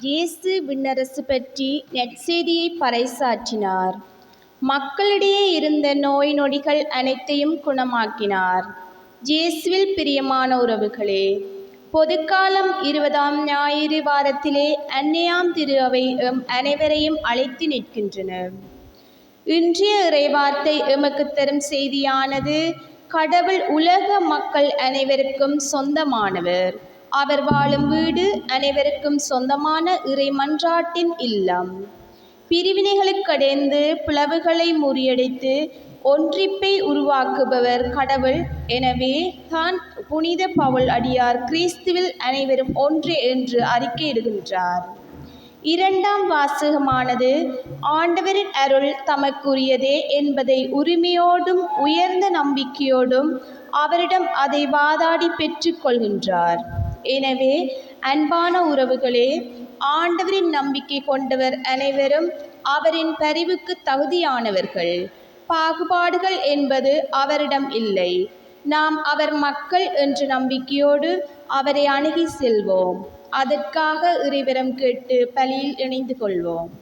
இயேசு விண்ணரசு பற்றி நற்செய்தியை பறைசாற்றினார். மக்களிடையே இருந்த நோய் நொடிகள் அனைத்தையும் குணமாக்கினார். இயேசுவில் பிரியமான உறவுகளே, பொதுக்காலம் 20ஆம் ஞாயிறு வாரத்திலே அன்னையாம் திரு அவை அனைவரையும் அழைத்து நிற்கின்றனர். இன்றைய இறைவார்த்தை எமக்கு தரும் செய்தியானது, கடவுள் உலக மக்கள் அனைவருக்கும் சொந்தமானவர். அவர் வாழும் வீடு அனைவருக்கும் சொந்தமான இறை மன்றாட்டின் இல்லம். பிரிவினைகளுக்கடைந்து பிளவுகளை முறியடித்து ஒன்றிப்பை உருவாக்குபவர் கடவுள். எனவே தான் புனித பவுல் அடியார் கிறிஸ்துவில் அனைவரும் ஒன்றே என்று அறிக்கையிடுகின்றார். இரண்டாம் வாசகமானது ஆண்டவரின் அருள் தமக்குரியதே என்பதை உரிமையோடும் உயர்ந்த நம்பிக்கையோடும் அவரிடம் அதை வாதாடி பெற்று கொள்கின்றார். எனவே அன்பான உறவுகளே, ஆண்டவரின் நம்பிக்கை கொண்டவர் அனைவரும் அவரின் பரிவுக்கு தகுதியானவர்கள். பாகுபாடுகள் என்பது அவரிடம் இல்லை. நாம் அவர் மக்கள் என்ற நம்பிக்கையோடு அவரை அணுகி செல்வோம். அதற்காக இறைவரம் கேட்டு பலியில் இணைந்து கொள்வோம்.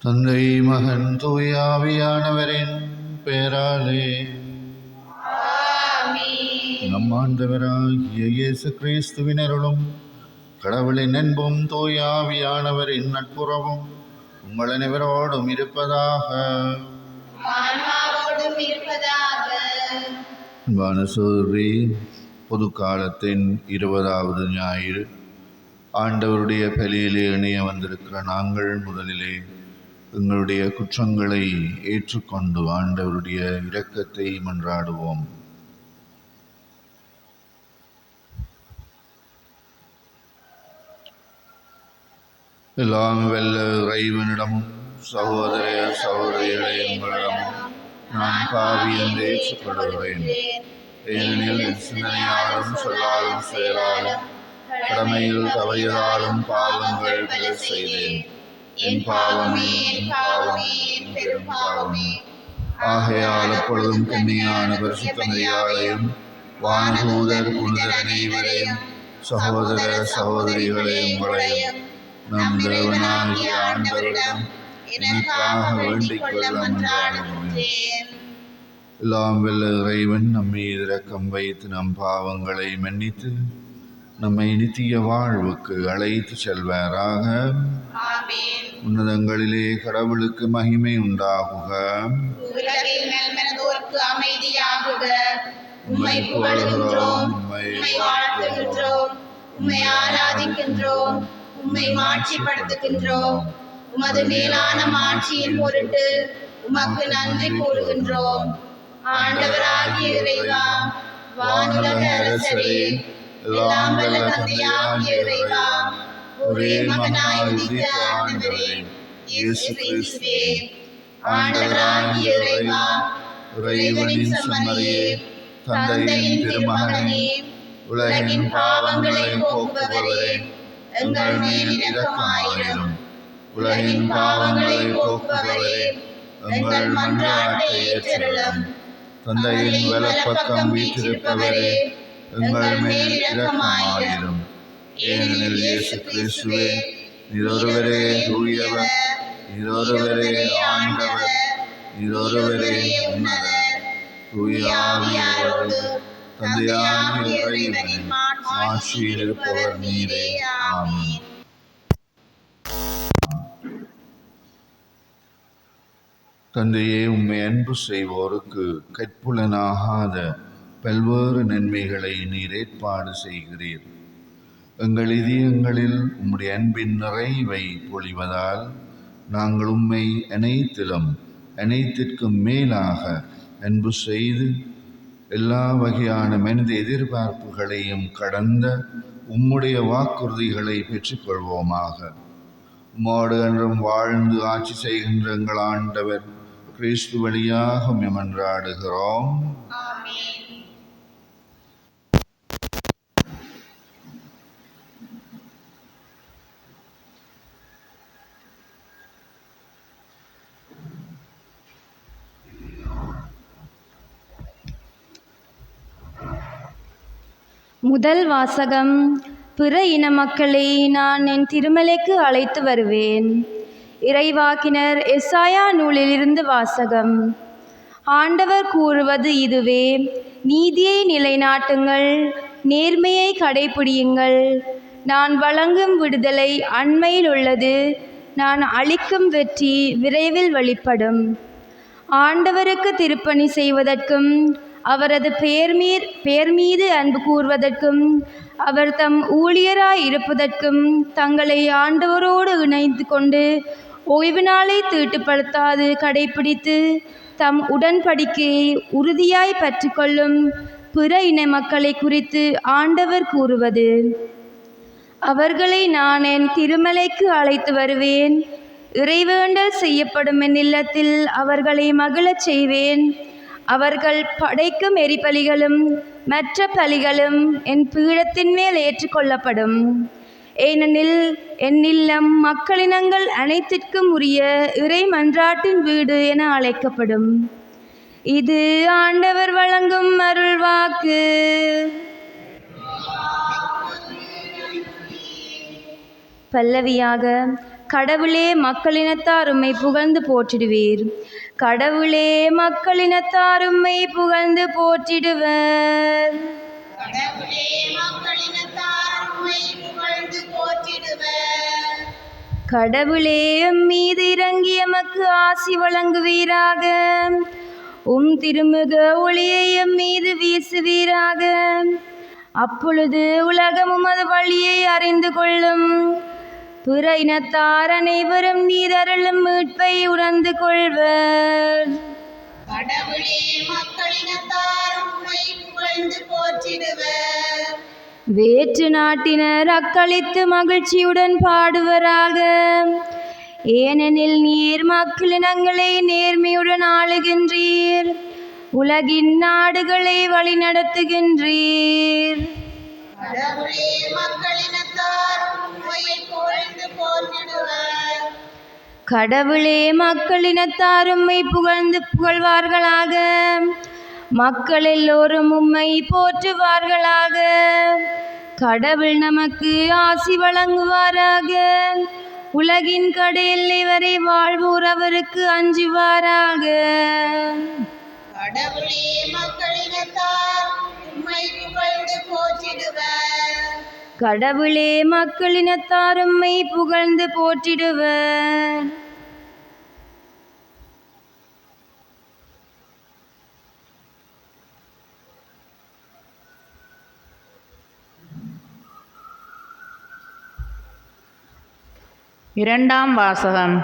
தந்தை, மகன், தூய ஆவியானவரின் பெயராலே நம் ஆண்டவராகிய இயேசு கிறிஸ்துவின் அருளும் கடவுளின் அன்பும் தூய ஆவியானவரின் நட்புறவும் உங்கள் அனைவரோடும் இருப்பதாக. சகோதரி, பொது காலத்தின் 20வது ஞாயிறு ஆண்டவருடைய பலியிலே இணைய வந்திருக்கிற நாங்கள் முதலிலே எங்களுடைய குற்றங்களை ஏற்றுக்கொண்டு ஆண்டவருடைய இரக்கத்தை மன்றாடுவோம். எல்லாம் வெல்ல இறைவனிடமும் சகோதர சகோதரிகளை உங்களிடமும் நான் பாவி என்று ஏற்றுக்கொள்கிறேன். ஏனெனில் என் சிந்தனையாலும் சொல்லாலும் செயலாலும் கடமையில் தவறியதாலும் பாவங்கள் பல செய்தேன். என் பாவமே, என் பாவமே, என் பெரும் பாவமே. ஆகையால் எப்பொழுதும் கன்னியான பரிசுத்த மரியாதையும் வானதூதர் புனிதர் அனைவரையும் சகோதர சகோதரிகளையும் உங்களையும் நம் தேவனாகிய ஆண்டவரிடம் எனக்காக வேண்டிக் கொள்ள மன்றாடுகிறேன். எல்லாம் வெல்ல இறைவன் நம் மீது இரக்கம் வைத்து நம் பாவங்களை மன்னித்து நம்மை நித்திய வாழ்வுக்கு அழைத்து செல்வாராக. உன்னதங்களிலே கடவுளுக்கு மகிமை உண்டாகுக. உம்மை புகழ்கின்றோம், உம்மை வாழ்த்துகின்றோம், உம்மை ஆராதிக்கின்றோம், உம்மை மாட்சிப்படுத்துகின்றோம். உமது மேலான மாட்சியின் பொருட்டு உமக்கு நன்றி கூறுகின்றோம். ஆண்டவராகிய இறைவா, வானுலக அரசரே, எல்லாம் வல்ல தந்தையாகிய இறைவா, ஒரே மகனாய் உதித்த ஆண்டவரே இயேசு கிறிஸ்துவே, ஆண்டவராகிய இறைவா, இறைவனின் செம்மறியே, தந்தையின் திருமகனே, உலகின் பாவங்களை போக்குபவரே, எங்கள் மேல் இரக்கமாயிரும். உலகின் பாவங்களை போக்குபவரே, எங்கள் மன்றாட்டை ஏற்றருளும். தந்தையின் வலப்பக்கம் வீற்றிருப்பவரே, எங்கள் மேல் இரக்கமாயிரும். ஏனெனில் இயேசு கிறிஸ்துவே, நீர் ஒருவரே தூயவர், நீர் ஒருவரே ஆண்டவர், நீர் ஒருவரே உன்னதர். தூய ஆவியாரோடு தந்தையாகிய இறைவனின் ஆட்சியில் இருப்பவர் நீரே. ஆமென். தந்தையே, உம்மை அன்பு செய்வோருக்கு கற்புலனாகாத பல்வேறு நன்மைகளை நீர் ஏற்பாடு செய்கிறீர். எங்கள் இதயங்களில் உம்முடைய அன்பின் நிறைவை பொழிவதால் நாங்கள் உம்மை அனைத்திற்கும் மேலாக அன்பு செய்து எல்லா வகையான மனித எதிர்பார்ப்புகளையும் கடந்த உம்முடைய வாக்குறுதிகளை பெற்றுக்கொள்வோமாக. உம்மோடு என்றும் வாழ்ந்து ஆட்சி செய்கின்ற எங்கள் ஆண்டவர் கிறிஸ்து வழியாக மன்றாடுகிறோம். முதல் வாசகம். பிற இன மக்களை நான் என் திருமலைக்கு அழைத்து வருவேன். இறைவாக்கினர் எசாயா நூலிலிருந்து வாசகம். ஆண்டவர் கூறுவது இதுவே: நீதியை நிலைநாட்டுங்கள், நேர்மையை கடைப்பிடியுங்கள். நான் வழங்கும் விடுதலை அண்மையில் உள்ளது, நான் அளிக்கும் வெற்றி விரைவில் வெளிப்படும். ஆண்டவருக்கு திருப்பணி செய்வதற்கும் அவரது பெயர் மீது அன்பு கூர்வதற்கும் அவர் தம் ஊழியராய் இருப்பதற்கும் தங்களை ஆண்டவரோடு இணைந்து கொண்டு ஓய்வு நாளை தீட்டுப்படுத்தாது கடைப்பிடித்து தம் உடன்படிக்கையை உறுதியாய் பற்றிக்கொள்ளும் பிற இன மக்களை குறித்து ஆண்டவர் கூறுவது: அவர்களை நான் என் திருமலைக்கு அழைத்து வருவேன். இறைவேண்டல் செய்யப்படும் என் இல்லத்தில் அவர்களை மகிழச் செய்வேன். அவர்கள் படைக்கும் எரிபலிகளும் மற்ற பலிகளும் என் பீடத்தின் மேல் ஏற்றுக்கொள்ளப்படும். ஏனெனில் என் இல்லம் மக்களினங்கள் அனைத்திற்கும் உரிய இறை மன்றாட்டின் வீடு என அழைக்கப்படும். இது ஆண்டவர் வழங்கும் அருள்வாக்கு. பல்லவியாக: கடவுளே, மக்களினத்தார் உம்மை புகழ்ந்து போற்றிடுவீர். கடவுளே, மக்களினத்தார் உம்மை புகழ்ந்து போற்றிடுவர். கடவுளே, மீது இறங்கி எமக்கு ஆசி வழங்குவீராக. திருமுக ஒளியை மீது வீசுவீராக. அப்பொழுது உலகம் உமது வழியை அறிந்து கொள்ளும். பிற இனத்தார் அனைவரும் நீர் அருளும் மீட்பை உணர்ந்து கொள்வர். கடவுளே, மக்களினத்தார் உம்மை புகழ்ந்து போற்றிடுவர். வேற்று நாட்டினர் அக்களித்து மகிழ்ச்சியுடன் பாடுவராக. ஏனெனில் நீர் மக்களினங்களை நேர்மையுடன் ஆளுகின்றீர், உலகின் நாடுகளை வழிநடத்துகின்றீர். கடவுளே, மக்களினத்தார் உம்மை புகழ்ந்து போற்றிடுவர். கடவுளே, மக்களினத்தார் உம்மை புகழ்வார்களாக. மக்கள் எல்லோரும் உம்மை போற்றுவார்களாக. கடவுள் நமக்கு ஆசி வழங்குவாராக. உலகின் கடையெல்லை வரை வாழ்வோர் அவருக்கு அஞ்சுவாராக. கடவுளே, மக்களினத்தார் உம்மை புகழ்ந்து போற்றிடுவர். கடவுளே, மக்களினத்தார் உம்மை புகழ்ந்து போற்றிடுவர். இரண்டாம் வாசகம்.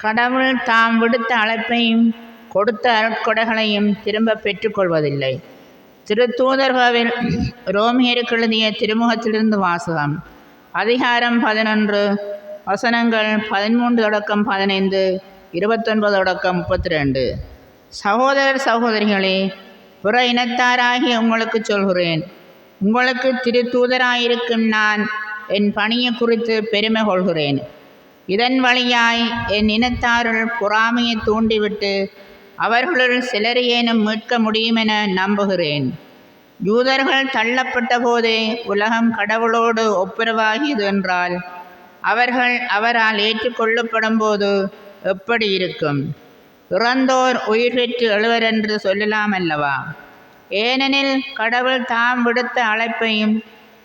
கடவுள் தாம் விடுத்த அழைப்பையும் கொடுத்த அருட்கொடைகளையும் திரும்ப பெற்றுக்கொள்வதில்லை. திருத்தூதர்களில் ரோமியருக்கு எழுதிய திருமுகத்திலிருந்து வாசகம். அதிகாரம் 11, வசனங்கள் 13 தொடக்கம் 15, 29 தொடக்கம் 32. சகோதரர் சகோதரிகளே, பிற இனத்தாராகிய உங்களுக்கு சொல்கிறேன், உங்களுக்கு திருத்தூதராயிருக்கும் நான் என் பணியை குறித்து பெருமை கொள்கிறேன். இதன் வழியாய் என் இனத்தாருள் பொறாமையை தூண்டிவிட்டு அவர்களுள் சிலரையேனும் மீட்க முடியுமென நம்புகிறேன். யூதர்கள் தள்ளப்பட்ட போதே உலகம் கடவுளோடு ஒப்புரவாகியது என்றால் அவர்கள் அவரால் ஏற்றுக்கொள்ளப்படும் போது எப்படி இருக்கும்? இறந்தோர் உயிர் பெற்று எழுவர் என்று சொல்லலாம் அல்லவா? ஏனெனில் கடவுள் தாம் விடுத்த அழைப்பையும்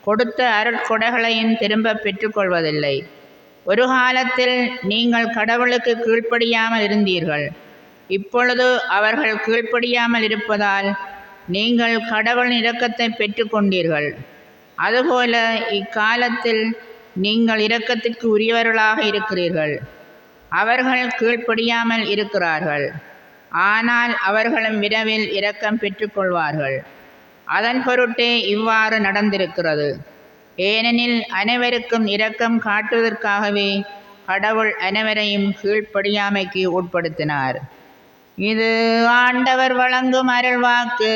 கொடுத்த அருட்கொடைகளையும் திரும்ப பெற்றுக்கொள்வதில்லை. ஒரு காலத்தில் நீங்கள் கடவுளுக்கு கீழ்ப்படியாமல் இருந்தீர்கள். இப்பொழுது அவர்கள் கீழ்ப்படியாமல் இருப்பதால் நீங்கள் கடவுளின் இரக்கத்தை பெற்றுக்கொண்டீர்கள். அதுபோல இக்காலத்தில் நீங்கள் இரக்கத்திற்கு உரியவர்களாக இருக்கிறீர்கள். அவர்கள் கீழ்ப்படியாமல் இருக்கிறார்கள், ஆனால் அவர்களும் விரைவில் இரக்கம் பெற்றுக்கொள்வார்கள். அதன் பொருட்டே இவ்வாறு நடந்திருக்கிறது. ஏனெனில் அனைவருக்கும் இரக்கம் காட்டுவதற்காகவே கடவுள் அனைவரையும் கீழ்ப்படியாமைக்கு உட்படுத்தினார். இது ஆண்டவர் வழங்கும் அருள்வாக்கு.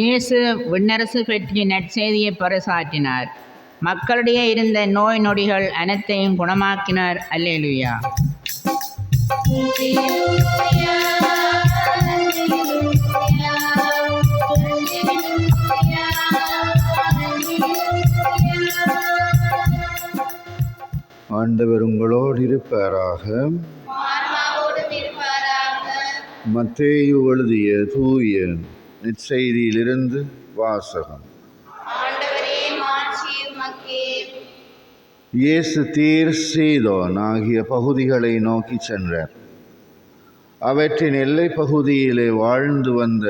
இயேசு விண்ணரசு பற்றிய நற்செய்தியை பறைசாற்றினார். மக்களிடையே இருந்த நோய் நொடிகள் அனைத்தையும் குணமாக்கினார். அல்லேலூயா. ஆண்டவர் உங்களோடு இருப்பாராக. மத்தேயு எழுதிய தூய நற்செய்தியிலிருந்து வாசகம். இயேசு தீர் சீதோன் ஆகிய பகுதிகளை நோக்கி சென்றார். அவற்றின் எல்லை பகுதியிலே வாழ்ந்து வந்த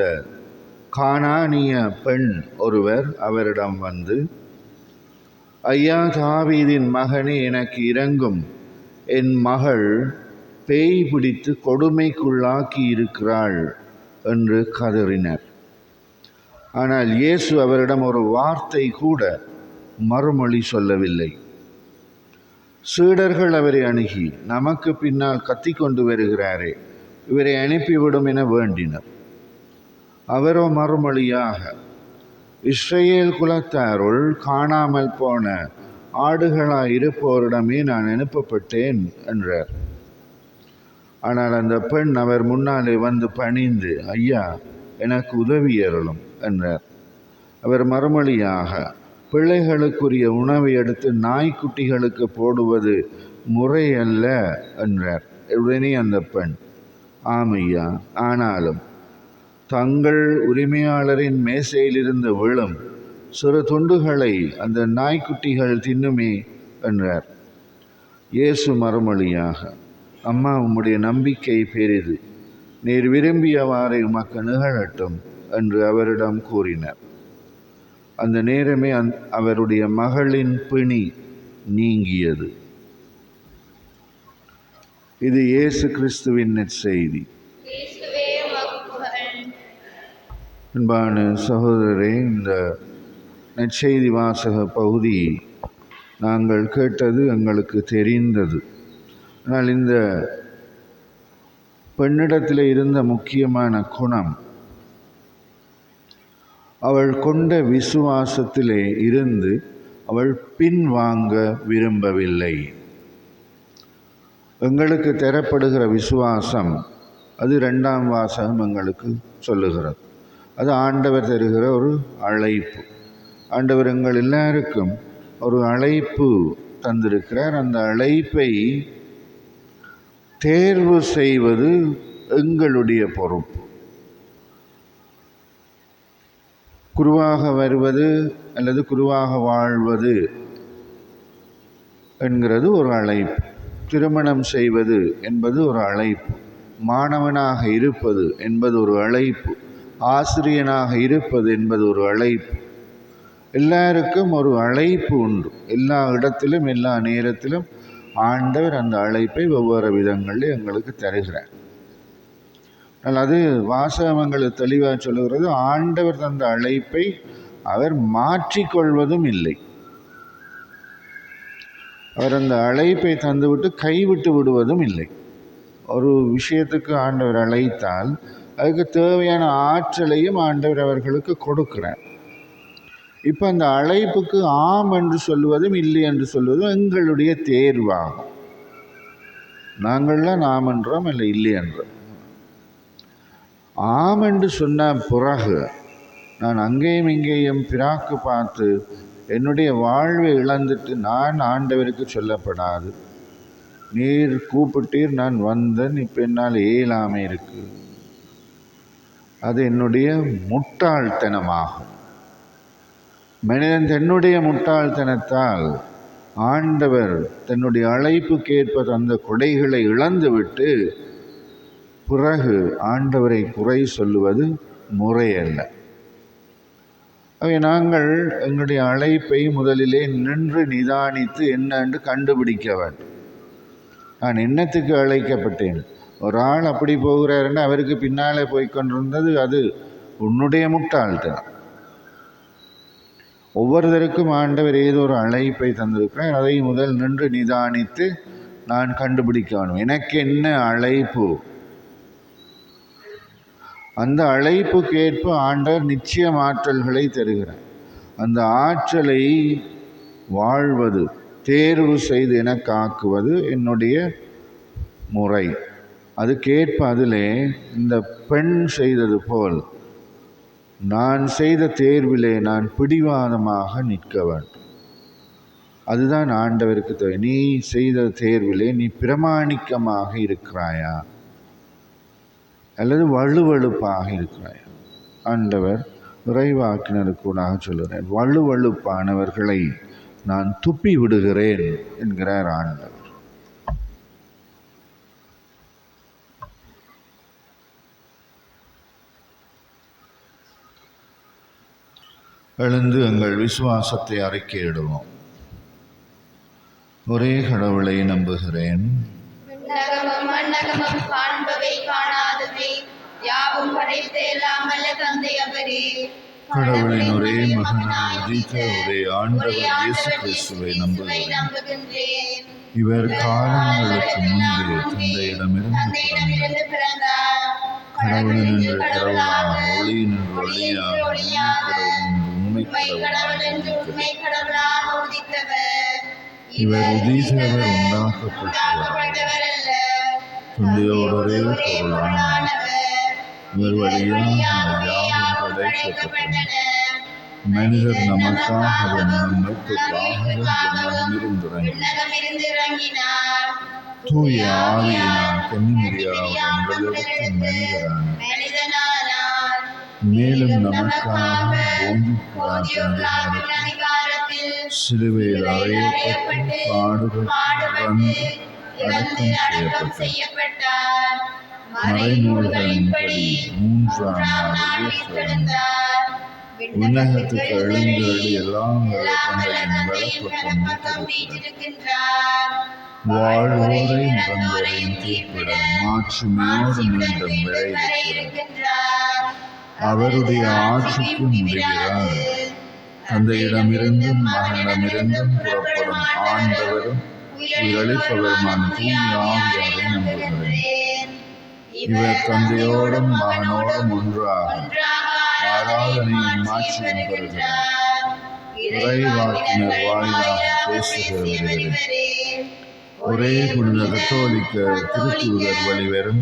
கானானிய பெண் ஒருவர் அவரிடம் வந்து, ஐயா, தாவீதின் மகனே, எனக்கு இரங்கும், என் மகள் பேய் பிடித்து கொடுமைக்குள்ளாக்கி இருக்கிறாள் என்று கதறினர். ஆனால் இயேசு அவரிடம் ஒரு வார்த்தை கூட மறுமொழி சொல்லவில்லை. சீடர்கள் அவரை அணுகி, நமக்கு பின்னால் கத்திக்கொண்டு வருகிறாரே, இவரை அனுப்பிவிடும் என வேண்டினர். அவரோ மறுமொழியாக, இஸ்ரேல் குலத்தாருள் காணாமல் போன ஆடுகளாய் இருப்போரிடமே நான் அனுப்பப்பட்டேன் என்றார். ஆனால் அந்த பெண் அவர் முன்னாலே வந்து பணிந்து, ஐயா, எனக்கு உதவி அருளும் என்றார். அவர் மறுமொழியாக, பிள்ளைகளுக்குரிய உணவை எடுத்து நாய்க்குட்டிகளுக்கு போடுவது முறையல்ல என்றார். உடனே அந்த பெண், ஆமையா, ஆனாலும் தங்கள் உரிமையாளரின் மேசையிலிருந்து விழும் சிறு துண்டுகளை அந்த நாய்க்குட்டிகள் தின்னுமே என்றார். இயேசு மறுமொழியாக, அம்மா, உம்முடைய நம்பிக்கை பெரிது, நீர் விரும்பியவாறே உமக்கு நிகழட்டும் என்று அவரிடம் கூறினார். அந்த நேரமே அவருடைய மகளின் பிணி நீங்கியது. இது இயேசு கிறிஸ்துவின் நற்செய்தி. அன்பான சகோதரரே, இந்த நற்செய்தி வாசக பகுதி நாங்கள் கேட்டது எங்களுக்கு தெரிந்தது. ஆனால் இந்த பெண்ணிடத்தில் இருந்த முக்கியமான குணம், அவள் கொண்ட விசுவாசத்திலே இருந்து அவள் பின்வாங்க விரும்பவில்லை. எங்களுக்கு தரப்படுகிற விசுவாசம் அது 2ஆம் வாசகம் எங்களுக்கு சொல்லுகிறது. அது ஆண்டவர் தருகிற ஒரு அழைப்பு. ஆண்டவர் எங்கள் எல்லாருக்கும் ஒரு அழைப்பு தந்திருக்கிறார். அந்த அழைப்பை தேர்வு செய்வது எங்களுடைய பொறுப்பு. குருவாக வருவது அல்லது குருவாக வாழ்வது என்கிறது ஒரு அழைப்பு. திருமணம் செய்வது என்பது ஒரு அழைப்பு. மாணவனாக இருப்பது என்பது ஒரு அழைப்பு. ஆசிரியனாக இருப்பது என்பது ஒரு அழைப்பு. எல்லாருக்கும் ஒரு அழைப்பு உண்டு. எல்லா இடத்திலும் எல்லா நேரத்திலும் ஆண்டவர் அந்த அழைப்பை ஒவ்வொரு விதங்களில் எங்களுக்கு தருகிறார். அது வாசகங்களுக்கு தெளிவாக சொல்லுகிறது, ஆண்டவர் தந்த அழைப்பை அவர் மாற்றிக்கொள்வதும் இல்லை. அவர் அந்த அழைப்பை தந்துவிட்டு கைவிட்டு விடுவதும் இல்லை. ஒரு விஷயத்துக்கு ஆண்டவர் அழைத்தால் அதுக்கு தேவையான ஆற்றலையும் ஆண்டவர் அவர்களுக்கு கொடுக்கிறார். இப்போ அந்த அழைப்புக்கு ஆம் என்று சொல்வதும் இல்லை என்று சொல்வதும் எங்களுடைய தேர்வாகும். நாங்கள்லாம் ஆம் என்றோம் இல்லை இல்லை என்றோம். ஆம் என்று சொன்ன பிறகு நான் அங்கேயும் இங்கேயும் பிராக்கு பார்த்து என்னுடைய வாழ்வை இழந்துட்டு நான் ஆண்டவருக்கு சொல்லப்படாது. நீர் கூப்பிட்டீர், நான் வந்தேன், இப்போ என்னால் இயலாமை இருக்கு. அது என்னுடைய முட்டாள்தனமாகும். மனிதன் தன்னுடைய முட்டாள்தனத்தால் ஆண்டவர் தன்னுடைய அழைப்புக்கேற்ப தந்த கொடைகளை இழந்துவிட்டு பிறகு ஆண்டவரை குறை சொல்லுவது முறையல்ல. நாங்கள் எங்களுடைய அழைப்பை முதலிலே நின்று நிதானித்து என்னென்று கண்டுபிடிக்க வேண்டும். நான் என்னத்துக்கு அழைக்கப்பட்டேன்? ஒரு ஆள் அப்படி போகிறாருன்னு அவருக்கு பின்னாலே போய்கொண்டிருந்தது, அது உன்னுடைய முட்டாள்தனம். ஒவ்வொருத்தருக்கும் ஆண்டவர் ஏதோ ஒரு அழைப்பை தந்திருக்கிறார். அதை முதல் நின்று நிதானித்து நான் கண்டுபிடிக்க வேண்டும். எனக்கு என்ன அழைப்பு? அந்த அழைப்புக்கேற்ப ஆண்டவர் நிச்சயம் ஆற்றல்களை தருகிறார். அந்த ஆற்றலை வாழ்வது, தேர்வு செய்து எனக்கு ஆக்குவது என்னுடைய முறை. அதுக்கேற்ப அதிலே இந்த பெண் செய்தது போல் நான் செய்த தேர்விலே நான் பிடிவாதமாக நிற்க வேண்டும். அதுதான் ஆண்டவருக்கு தேவை. நீ செய்த தேர்விலே நீ பிரமாணிக்கமாக இருக்கிறாயா அல்லது வலுவழுப்பாக இருக்கிறாயா? ஆண்டவர் இறைவாக்கினருக்கூடாக சொல்லுகிறார், வலுவழுப்பானவர்களை நான் துப்பி விடுகிறேன் என்கிறார் ஆண்டவர். எழுந்து எங்கள் விசுவாசத்தை அறிக்கையிடுவோம். ஒரே கடவுளை நம்புகிறேன். காண்பவை காணாதவை யாவும் படைத்த எல்லாம் வல்ல தந்தை அவரே. கடவுளின் ஒரே மகனாய் உதித்த ஒரே ஆண்டவர் இயேசு கிறிஸ்துவை நம்புகிறேன். இவர் காலங்களுக்கு முன்பே தந்தையிடமிருந்து பிறந்தார். கடவுளினின்று கடவுளாக, ஒளியினின்று ஒளியாக, உண்மை கடவுள் என்று உண்மை கடவுளாக உதித்தவர். இவர் உதித்தவர், உண்டாக்கப்பட்டவர் அல்ல, தந்தையோடு ஒரே பொருளானவர். இவர் வழியாக யாவும் படைக்கப்பட்டன. மனிதர் நமக்காக விண்ணகமிருந்து இறங்கினார். தூய ஆவியினால் கன்னிமரியாவிடமிருந்து மனிதனானார். மேலும் நமக்காக சிலுவையில் அறையப்பட்டு பாடுபட்டு அடக்கம் செய்யப்பட்டார். மறைநூல்களின்படி மூன்றாம் நாள் உயிர்த்தெழுந்தார். விண்ணகத்துக்கு எழுந்தருளி எல்லாம் வலப்பக்கம் வீற்றிருக்கின்றார். வாழ்வோரை இறந்தோரையும் தீர்ப்பிடம் மாட்சிமையோடு மீண்டும் விரைவிருக்கின்றார். அவருடைய ஆட்சிக்கு முடிகிறார். தந்தையிடமிருந்தும் மகனிடமிருந்தும் புறப்படும் ஆண்டவரும் உயிரளிப்பவருமான தூய ஆவியாரை நம்புகிறேன். இவர் தந்தையோடும் மகனோடும் ஒன்றாக ஆராதனையும் மாட்சியும் பெறுகிறார். இறைவாக்கினர் வாயிலாக பேசுகிறவர்களே, ஒரே புனித கத்தோலிக்க திருத்தூதர் வழிவரும்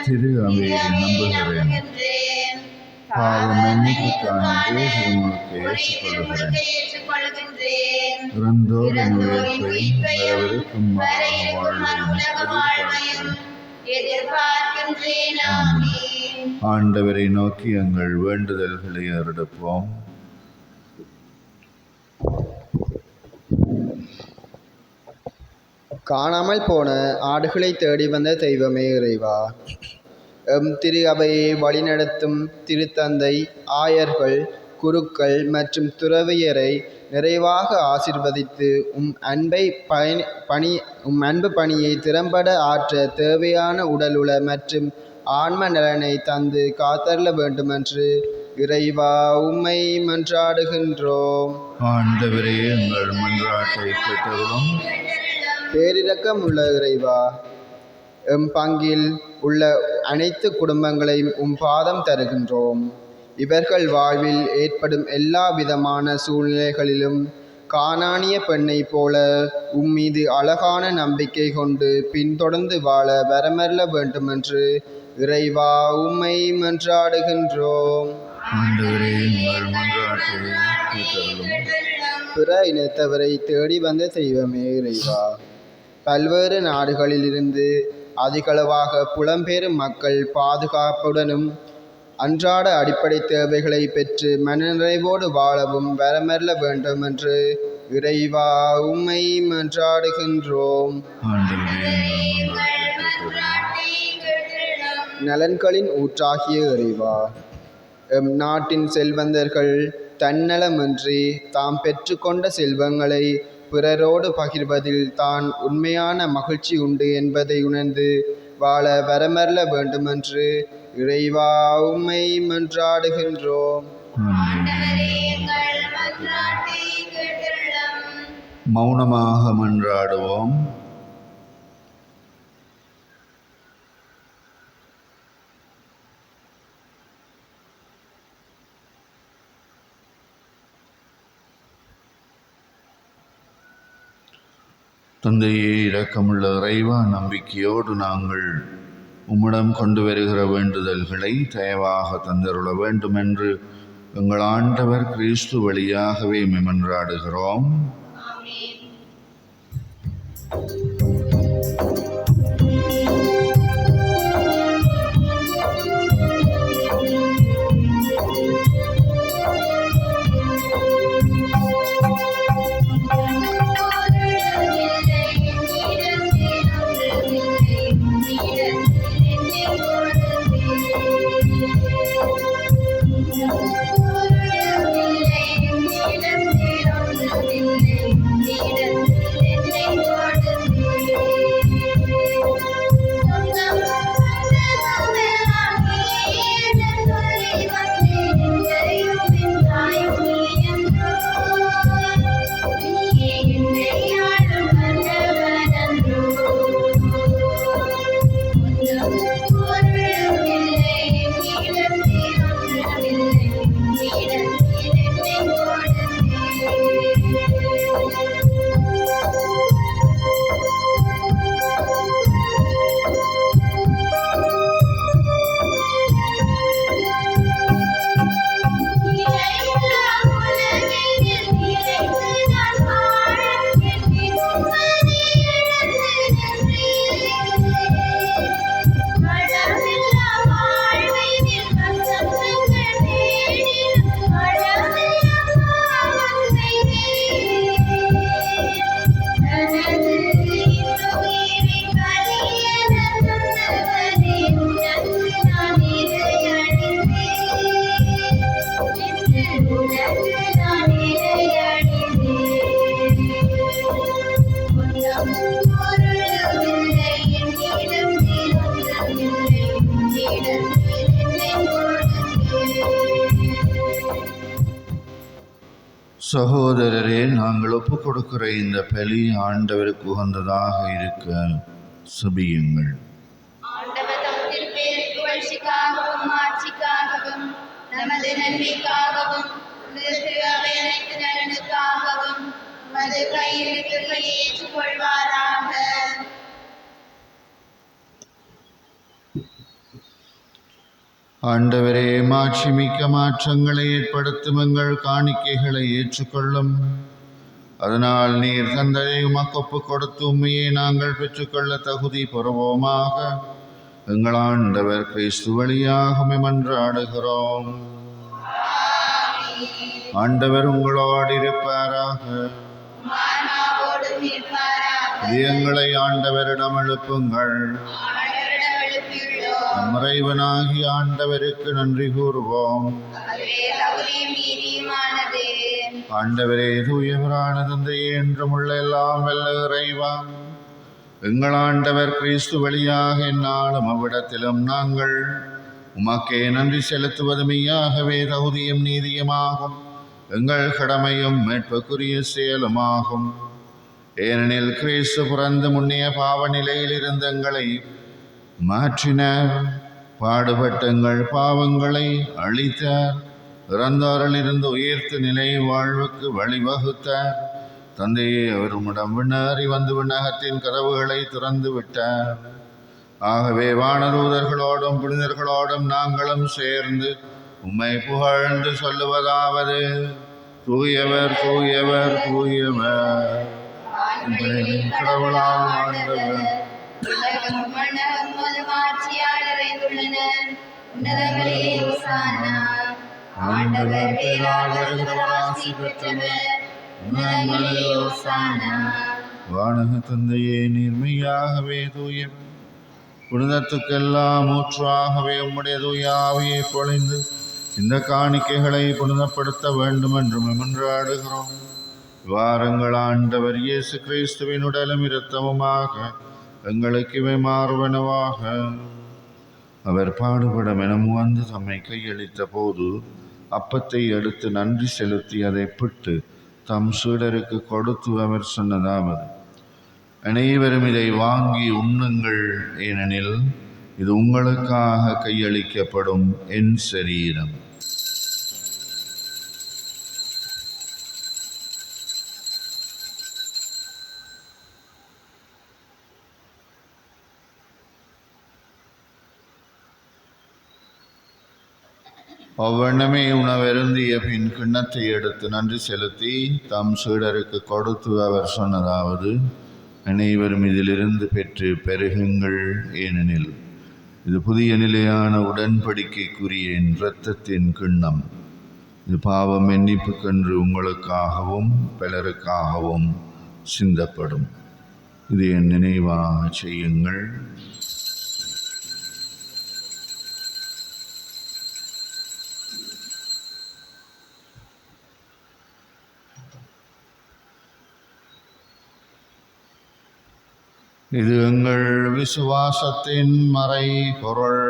திரு அவையை நம்புகிறேன். பாவ மன்னிப்புக்கானது திருமுழுக்கை ஏற்றுக்கொள்கிறேன். இறந்தோரின் உயிர்ப்பை வரவிருக்கும் உலக வாழ்வையும் எதிர்பார்க்கின்றேன். ஆமென். ஆண்டவரை நோக்கி எங்கள் வேண்டுதல்களை அருளப்போம். காணாமல் போன ஆடுகளை தேடி வந்த தெய்வமே இறைவா, எம் திரு அவையை வழிநடத்தும் திருத்தந்தை, ஆயர்கள், குருக்கள் மற்றும் துறவியரை நிறைவாக ஆசிர்வதித்து உம் அன்பு பணியை திறம்பட ஆற்ற தேவையான உடலுள மற்றும் ஆன்ம நலனை தந்து காத்தருள வேண்டுமென்று இறைவா உம்மை மன்றாடுகின்றோம். ஆண்டவரே எங்கள் மன்றாட்டை கேட்டருளும். பேரிரக்கம் உள்ள இறைவா, எம் பங்கில் உள்ள அனைத்து குடும்பங்களையும் உம் பாதம் தருகின்றோம். இவர்கள் வாழ்வில் ஏற்படும் எல்லா விதமான சூழ்நிலைகளிலும் கானானிய பெண்ணை போல உம்மீது அழகான நம்பிக்கை கொண்டு பின்தொடர்ந்து வாழ வரமருள வேண்டுமென்று இறைவா உம்மை மன்றாடுகின்றோம். ஆண்டவரே எங்கள் மன்றாட்டை கேட்டருளும். பிற இனத்தவரை தேடி வந்த தெய்வமே இறைவா, பல்வேறு நாடுகளிலிருந்து அதிகளவாக புலம்பெயரும் மக்கள் பாதுகாப்புடனும் அன்றாட அடிப்படை தேவைகளை பெற்று மனநிறைவோடு வாழவும் வரமருள வேண்டும் என்று இறைவா உம்மை மன்றாடுகின்றோம். நலன்களின் ஊற்றாகிய இறைவா, எம் நாட்டின் செல்வந்தர்கள் தன்னலமின்றி தாம் பெற்றுக்கொண்ட செல்வங்களை பிறரோடு பகிர்வதில் தான் உண்மையான மகிழ்ச்சி உண்டு என்பதை உணர்ந்து வாழ வரமருள வேண்டுமென்று இறைவா உம்மை மன்றாடுகின்றோம். மௌனமாக மன்றாடுவோம். தந்தையே, இரக்கமுள்ள இறைவா, நம்பிக்கையோடு நாங்கள் உம்மிடம் கொண்டு வருகிற வேண்டுதல்களை தயவாக தந்தருள வேண்டும் என்று எங்கள் ஆண்டவர் கிறிஸ்து வழியாகவே மன்றாடுகிறோம். சகோதரரே, நாங்கள் ஒப்புக் கொடுக்கிற இந்த பலி ஆண்டவருக்கு உகந்ததாக இருக்க செபியுங்கள். ஆண்டவர் தம் திருப்பெயருக்கு புகழ்ச்சிக்காகவும் ஆட்சிக்காகவும் நமது நன்மைக்காகவும் திரு அவை அனைத்து நலனுக்காகவும் உமது கையில் ஏற்றுக்கொள்வாராக. ஆண்டவரே, மாட்சிமிக்க மாற்றங்களை ஏற்படுத்தும் எங்கள் காணிக்கைகளை ஏற்றுக்கொள்ளும். அதனால் நீர் தந்ததை உமக்கொப்பு கொடுத்து உண்மையை நாங்கள் பெற்றுக்கொள்ள தகுதி பெறுவோமாக. எங்கள் ஆண்டவர் கிறிஸ்து வழியாக மன்றாடுகிறோம். ஆண்டவர் உங்களோடு இருப்பாராக. இதயங்களை ஆண்டவரிடம் எழுப்புங்கள். நம் இறைவனாகிய ஆண்டவருக்கு நன்றி கூறுவோம். ஆண்டவரே, தூயவரான தந்தையே, என்றும் உள்ள எல்லாம் வல்ல இறைவா, எங்கள் ஆண்டவர் கிறிஸ்து வழியாக எந்நாளும் அவ்விடத்திலும் நாங்கள் உமக்கே நன்றி செலுத்துவது மெய்யாகவே தகுதியும் நீதியுமாகும், எங்கள் கடமையும் மீட்புக்குரிய செயலுமாகும். ஏனெனில் கிறிஸ்து பிறந்து முன்னைய பாவ நிலையில் இருந்த எங்களை மாற்றினார், பாடுபட்ட எங்கள் பாவங்களை அழித்தார், இறந்தோரிலிருந்து உயிர்த்து நிலை வாழ்வுக்கு வழிவகுத்தார். தந்தையே, அவர் உம்மிடம் விண்ணேறி வந்து விண்ணகத்தின் கதவுகளை திறந்து விட்டார். ஆகவே வானதூதர்களோடும் புனிதர்களோடும் நாங்களும் சேர்ந்து உம்மை புகழ்ந்து சொல்லுவதாவது: தூயவர், தூயவர், தூயவர், கடவுளாம் ஆண்டவர், ஆண்டவர் பேரால் வருகிறவர் ஆசி பெற்றவர். வானக தந்தையே, நீர்மையாகவே தூயவர், புனிதத்துக்கெல்லாம் ஊற்றாகவே உம்முடைய தூய ஆவியை பொழிந்து இந்த காணிக்கைகளை புனிதப்படுத்த வேண்டும் என்று மன்றாடுகிறோம். வாருங்கள், ஆண்டவர் இயேசு கிறிஸ்துவின் உடலும் இரத்தமுமாக எங்களுக்கு இவை மாறுவனவாக. அவர் பாடுபட மெனம் வந்து தம்மை கையளித்த போது அப்பத்தை எடுத்து நன்றி செலுத்தி அதை பிட்டு தம் சீடருக்கு கொடுத்து அவர் சொன்னதாவது: அனைவரும் இதை வாங்கி உண்ணுங்கள், ஏனெனில் இது உங்களுக்காக கையளிக்கப்படும் என் சரீரம். அவ்வண்ணமே உணவருந்திய பின் கிண்ணத்தை எடுத்து நன்றி செலுத்தி தம் சீடருக்கு கொடுத்து அவர் சொன்னதாவது: அனைவரும் இதிலிருந்து பெற்று பெருகுங்கள், ஏனெனில் இது புதிய நிலையான உடன்படிக்கைக்குரிய என் இரத்தத்தின் கிண்ணம். இது பாவம் மன்னிப்புக்கென்று உங்களுக்காகவும் பலருக்காகவும் சிந்தப்படும். இது என் நினைவாக செய்யுங்கள். இது எங்கள் விசுவாசத்தின் மறை பொருள்.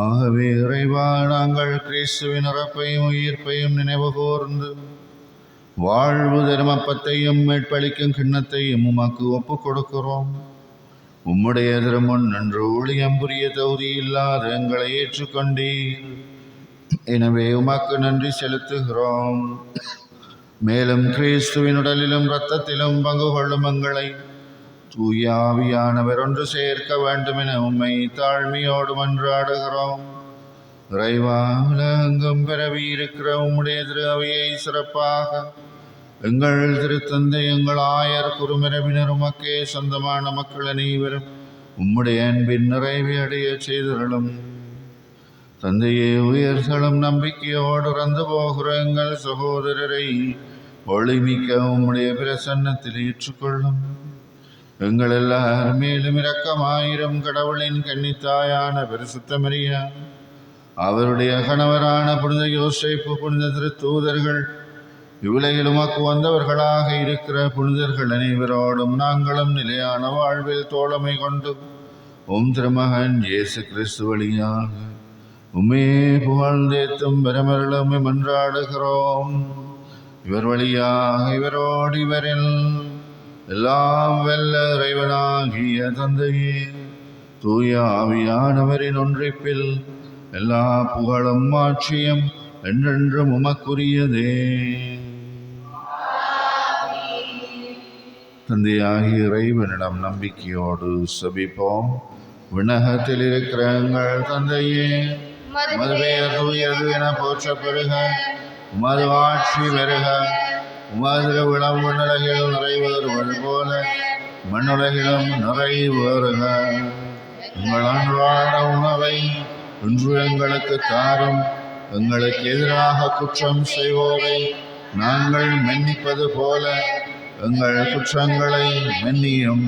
ஆகவே இறைவா, நாங்கள் கிறிஸ்துவின் இறப்பையும் உயிர்ப்பையும் நினைவு கூர்ந்து வாழ்வு தர்மப்பத்தையும் மீட்பளிக்கும் கிண்ணத்தையும் உமக்கு ஒப்புக் கொடுக்கிறோம். உம்முடைய திருமுன் நின்று ஊழியம் புரிய தகுதி இல்லாத எங்களை ஏற்றுக்கொண்டீர். எனவே உமக்கு நன்றி செலுத்துகிறோம். மேலும் கிறிஸ்துவின் உடலிலும் இரத்தத்திலும் பங்கு கொள்ளும் எங்களை தூய ஆவியானவர் ஒன்று சேர்க்க வேண்டும் என உம்மை தாழ்மையோடு மன்றாடுகிறோம். இறைவா, உலகெங்கும் பரவி இருக்கிற உம்முடைய திரு அவையை சிறப்பாக எங்கள் திருத்தந்தை, எங்கள் ஆயர், குருமரபினர், உமக்கே சொந்தமான மக்கள் அனைவரும் உம்முடைய அன்பின் நிறைவை அடைய செய்தருளும். தந்தையே, உயர்தலும் நம்பிக்கையோடு இறந்து போகிற எங்கள் சகோதரரை ஒளிமிக்க உம்முடைய பிரசன்னத்தில் ஏற்றுக்கொள்ளும். எங்கள் எல்லார் மேலும் இரக்கமாயிரம். கடவுளின் கன்னித்தாயான பரிசுத்த மரியா, அவருடைய கணவரான புனித யோசேப்பு, புனித திருத்தூதர்கள், இவ்வுலகில் உமக்கு வந்தவர்களாக இருக்கிற புனிதர்கள் அனைவரோடும் நாங்களும் நிலையான வாழ்வில் தோழமை கொண்டு உம் திருமகன் இயேசு கிறிஸ்து வழியாக உம்மே புகழ்ந்தேத்தும் பெருமருளும் மன்றாடுகிறோம். இவர் வழியாக இவரோடு இவரில் எல்லாம் வல்ல இறைவனாகிய தந்தையே, தூய ஆவியானவரின் ஒன்றிப்பில் எல்லா புகழும் ஆட்சியும் என்றென்றும் உமக்குரியதே. தந்தையாகிய இறைவனிடம் நம்பிக்கையோடு செபிப்போம். விண்ணகத்தில் இருக்கிற எங்கள் தந்தையே, உமது பெயர் தூயது என போற்ற பெறுக. உமது ஆட்சி வருக. உமது விளம் விண்ணுலகில் நிறைவேறுவது போல மண்ணுலகிலும் நிறைவேறுக. எங்கள் அன்றாட உணவை இன்று எங்களுக்கு தாரும். எங்களுக்கு எதிராக குற்றம் செய்வோரை நாங்கள் மன்னிப்பது போல எங்கள் குற்றங்களை மன்னியும்.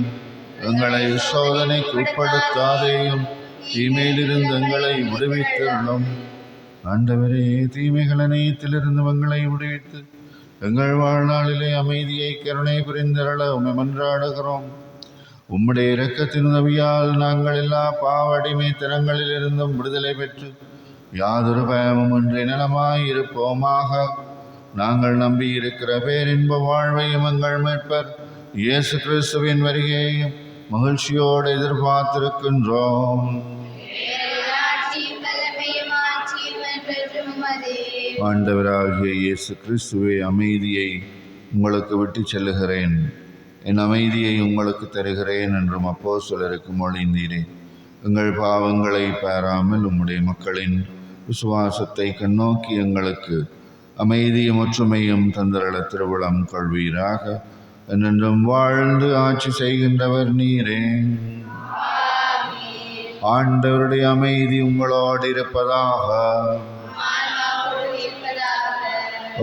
எங்களை சோதனைக்கு உட்படுத்தாதேயும், தீமையிலிருந்து எங்களை விடுவித்தருளும். ஆண்டவரே, தீமைகள் அனைத்திலிருந்து எங்களை விடுவித்து எங்கள் வாழ்நாளிலே அமைதியை கருணை புரிந்தருள உம்மை மன்றாடுகிறோம். உம்முடைய இரக்கத்தின் உதவியால் நாங்கள் எல்லா பாவடிமைத்தனங்களிலிருந்தும் விடுதலை பெற்று யாதொரு பயமும் இன்றி நலமாயிருப்போமாக. நாங்கள் நம்பியிருக்கிற பேரின்ப வாழ்வையும் எங்கள் மீட்பர் இயேசு கிறிஸ்துவின் வருகையையும் மகிழ்ச்சியோடு எதிர்பார்த்திருக்கின்றோம். ஆண்டவராகிய இயேசு கிறிஸ்துவே, அமைதியை உங்களுக்கு விட்டு செல்லுகிறேன், என் அமைதியை உங்களுக்கு தருகிறேன் என்றும் அப்போஸ்தலருக்கு மொழிந்தீரே. எங்கள் பாவங்களை பாராமல் உம்முடைய மக்களின் விசுவாசத்தை கண்ணோக்கி எங்களுக்கு அமைதியும் ஒற்றுமையும் தந்தரள திருவிழம் கொள்வீராக. என்றென்றும் வாழ்ந்து ஆட்சி செய்கின்றவர் நீரே. ஆண்டவருடைய அமைதி உங்களோடு இருப்பதாக.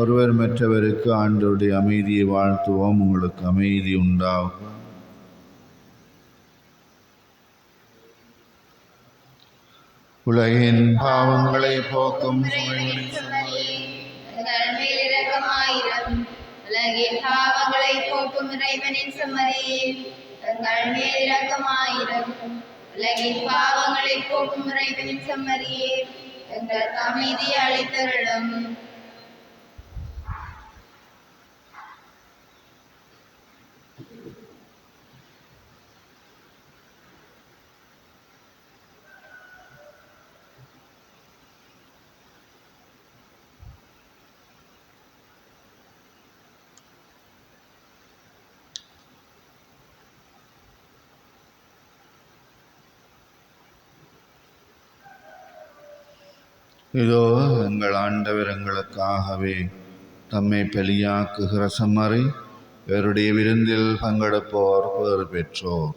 ஒருவர் மற்றவருக்கு ஆண்டவருடைய அமைதியை வாழ்த்துவோம். உங்களுக்கு அமைதி உண்டாகும். உலகின் பாவங்களை போக்கும் உலகின் பாவங்களை போக்கும் இறைவனின் செம்மறியே, எங்கள் மேல் இரக்கமாயிரம். உலகின் பாவங்களை போக்கும் இறைவனின் செம்மறியே, எங்கள் அமைதியை அளித்தருளும். இதோ எங்கள் ஆண்டவர் எங்களுக்காகவே தம்மை பலியாக்குகிற செம்மறி. இவருடைய விருந்தில் பங்கெடுப்போர் பேறு பெற்றோர்.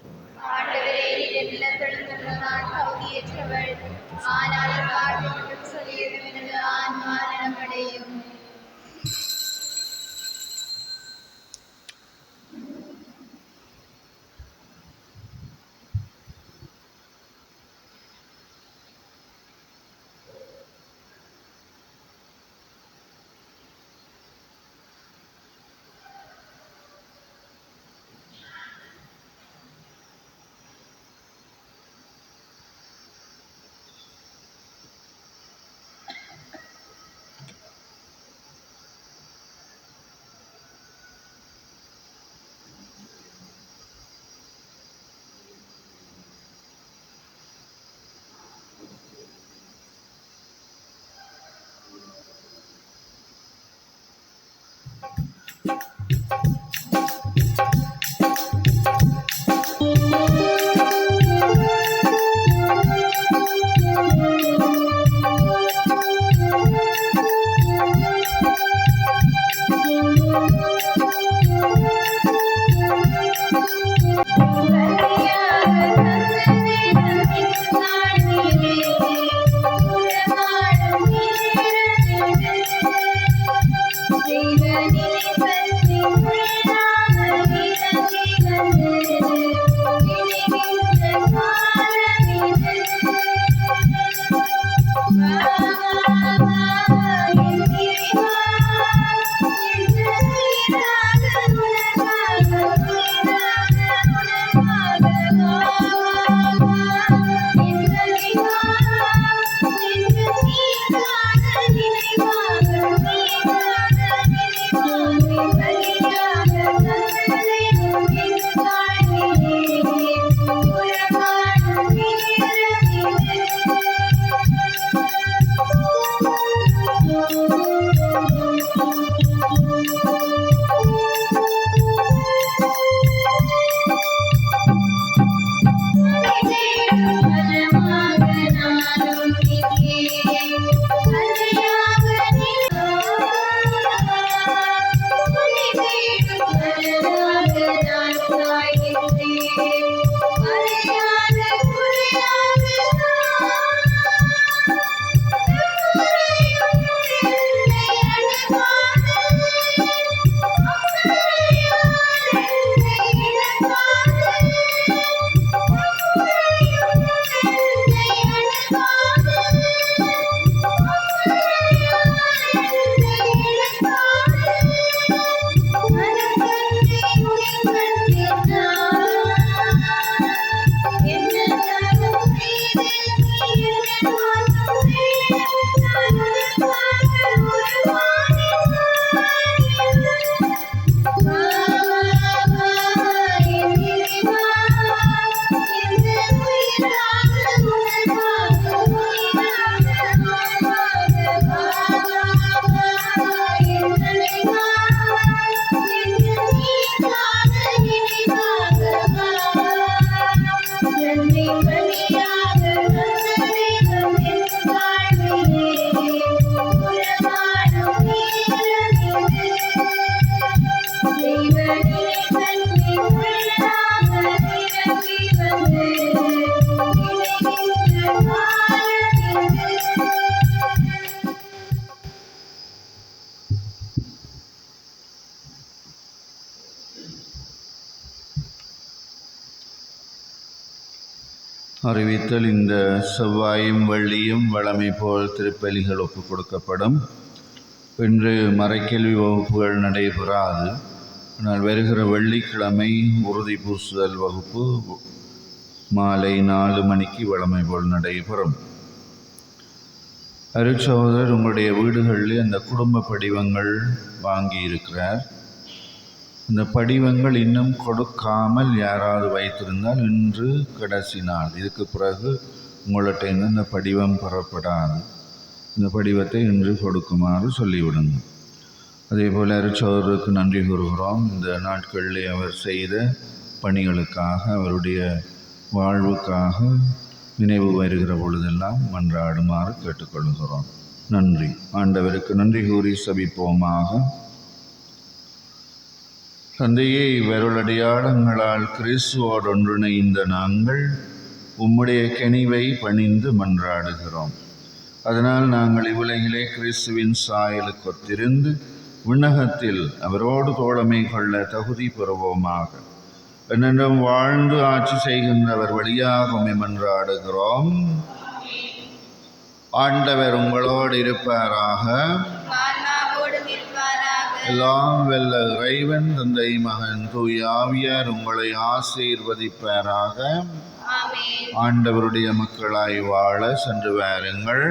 அறிவித்தல்: இந்த செவ்வாயும் வெள்ளியும் வழமை போல் திருப்பலிகள் ஒப்புக் கொடுக்கப்படும். இன்று மறைக்கல்வி வகுப்புகள் நடைபெறாது. ஆனால் வருகிற வெள்ளிக்கிழமை உறுதி பூசுதல் வகுப்பு மாலை 4 மணிக்கு வழமை போல் நடைபெறும். அருட்சகோதரர் உங்களுடைய வீடுகளில் அந்த குடும்ப படிவங்கள் வாங்கியிருக்கிறார். இந்த படிவங்கள் இன்னும் கொடுக்காமல் யாராவது வைத்திருந்தால் இன்று கடைசி நாள். இதுக்கு பிறகு உங்கள்கிட்ட இந்த படிவம் பெறப்படாது. இந்த படிவத்தை இன்று கொடுக்குமாறு சொல்லிவிடுங்க. அதே போல் அருட்சகோதரருக்கு நன்றி கூறுகிறோம். இந்த நாட்களிலே அவர் செய்த பணிகளுக்காக, அவருடைய வாழ்வுக்காக நினைவு வருகிற பொழுதெல்லாம் மன்றாடுமாறு கேட்டுக்கொள்கிறோம். நன்றி. ஆண்டவருக்கு நன்றி கூறி சபிப்போமாக. தந்தையே, இவருளடையாளங்களால் கிறிஸ்துவோடு ஒன்றிணைந்த நாங்கள் உம்முடைய கனிவை பணிந்து மன்றாடுகிறோம். அதனால் நாங்கள் இவ்வுலகிலே கிறிஸ்துவின் சாயலுக்கு ஒத்திருந்து விண்ணகத்தில் அவரோடு தோழமை கொள்ள தகுதி பெறுவோமாக. என்னென்றும் வாழ்ந்து ஆட்சி செய்கின்றவர் வழியாக உம்மை மன்றாடுகிறோம். ஆண்டவர் உங்களோடு இருப்பாராக. எல்லாம் வெல்ல இறைவன் தந்தை, மகன், தூய ஆவியார் உங்களை ஆசீர்வதிப்பாராக. ஆண்டவருடைய மக்களாய் வாழ சென்று வாருங்கள்.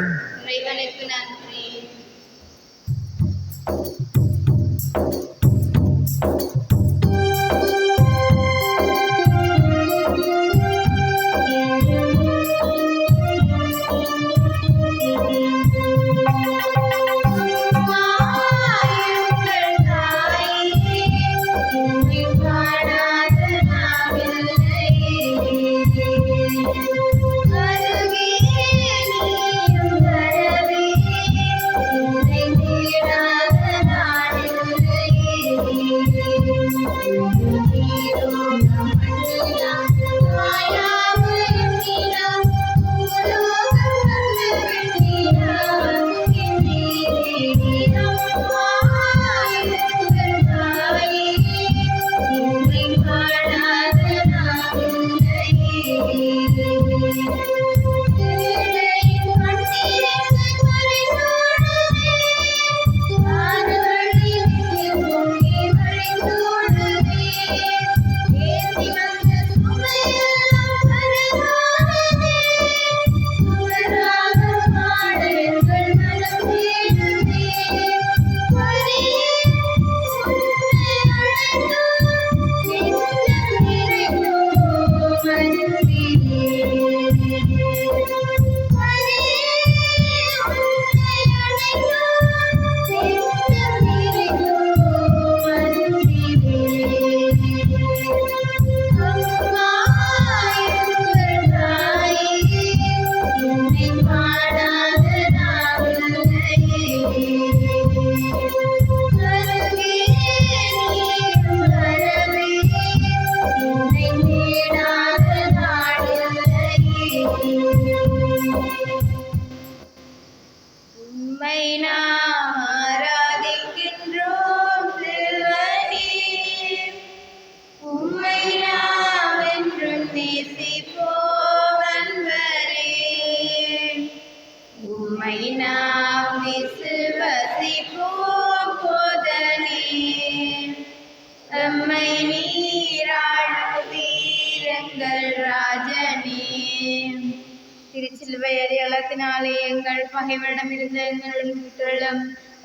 திருச்சிலுவை அடையாளத்தினாலே எங்கள் பகைவரிடமிருந்து எங்களும்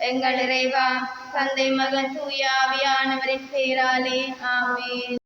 எங்கள் இறைவா, தந்தை, மகன், தூய ஆவியானவரின் பெயராலே ஆமென்.